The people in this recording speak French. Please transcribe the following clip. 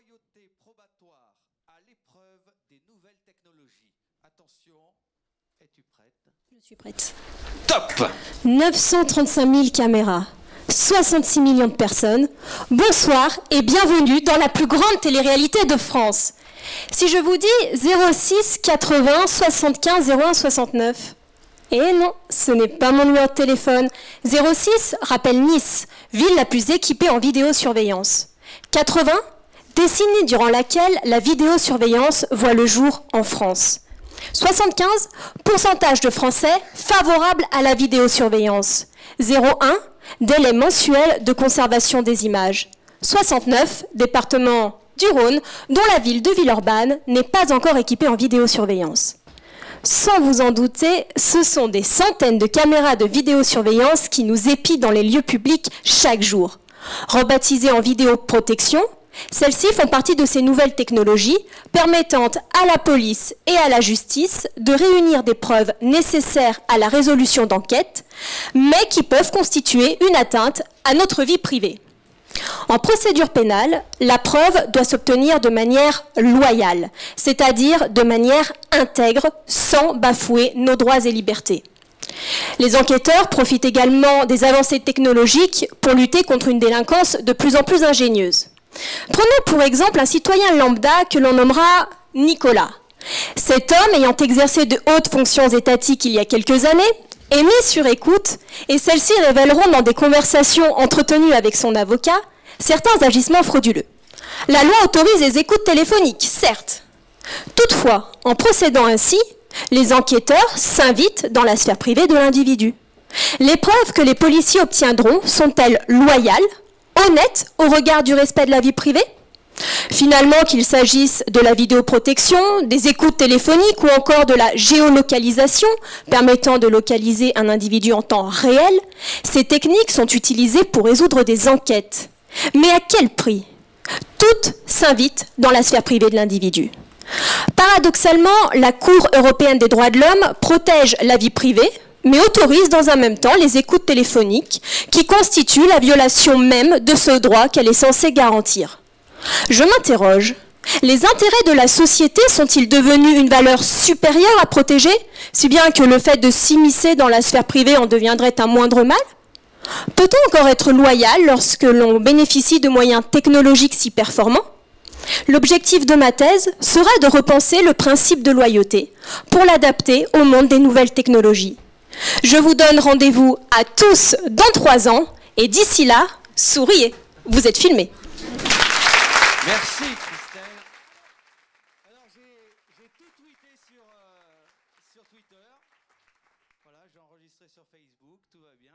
loyauté probatoire à l'épreuve des nouvelles technologies. Attention, es-tu prête? Je suis prête. Top! 935 000 caméras, 66 millions de personnes. Bonsoir et bienvenue dans la plus grande télé-réalité de France. Si je vous dis 06 80 75 01 69, eh non, ce n'est pas mon numéro de téléphone. 06 rappelle Nice, ville la plus équipée en vidéosurveillance. 80, décennie durant laquelle la vidéosurveillance voit le jour en France. 75, pourcentage de Français favorables à la vidéosurveillance. 0,1, délai mensuel de conservation des images. 69, département du Rhône, dont la ville de Villeurbanne n'est pas encore équipée en vidéosurveillance. Sans vous en douter, ce sont des centaines de caméras de vidéosurveillance qui nous épient dans les lieux publics chaque jour. Rebaptisées en vidéoprotection, celles-ci font partie de ces nouvelles technologies permettant à la police et à la justice de réunir des preuves nécessaires à la résolution d'enquêtes, mais qui peuvent constituer une atteinte à notre vie privée. En procédure pénale, la preuve doit s'obtenir de manière loyale, c'est-à-dire de manière intègre, sans bafouer nos droits et libertés. Les enquêteurs profitent également des avancées technologiques pour lutter contre une délinquance de plus en plus ingénieuse. Prenons pour exemple un citoyen lambda que l'on nommera Nicolas. Cet homme, ayant exercé de hautes fonctions étatiques il y a quelques années, est mis sur écoute et celles-ci révéleront dans des conversations entretenues avec son avocat certains agissements frauduleux. La loi autorise les écoutes téléphoniques, certes. Toutefois, en procédant ainsi, les enquêteurs s'invitent dans la sphère privée de l'individu. Les preuves que les policiers obtiendront sont-elles loyales, honnêtes au regard du respect de la vie privée ? Finalement, qu'il s'agisse de la vidéoprotection, des écoutes téléphoniques ou encore de la géolocalisation, permettant de localiser un individu en temps réel, ces techniques sont utilisées pour résoudre des enquêtes. Mais à quel prix ? Toutes s'invitent dans la sphère privée de l'individu. Paradoxalement, la Cour européenne des droits de l'homme protège la vie privée, mais autorise dans un même temps les écoutes téléphoniques, qui constituent la violation même de ce droit qu'elle est censée garantir. Je m'interroge, les intérêts de la société sont-ils devenus une valeur supérieure à protéger, si bien que le fait de s'immiscer dans la sphère privée en deviendrait un moindre mal ? Peut-on encore être loyal lorsque l'on bénéficie de moyens technologiques si performants ? L'objectif de ma thèse sera de repenser le principe de loyauté pour l'adapter au monde des nouvelles technologies. Je vous donne rendez-vous à tous dans 3 ans et d'ici là, souriez, vous êtes filmés. Merci Christelle. Alors j'ai tout tweeté sur Twitter. Voilà, j'ai enregistré sur Facebook, tout va bien.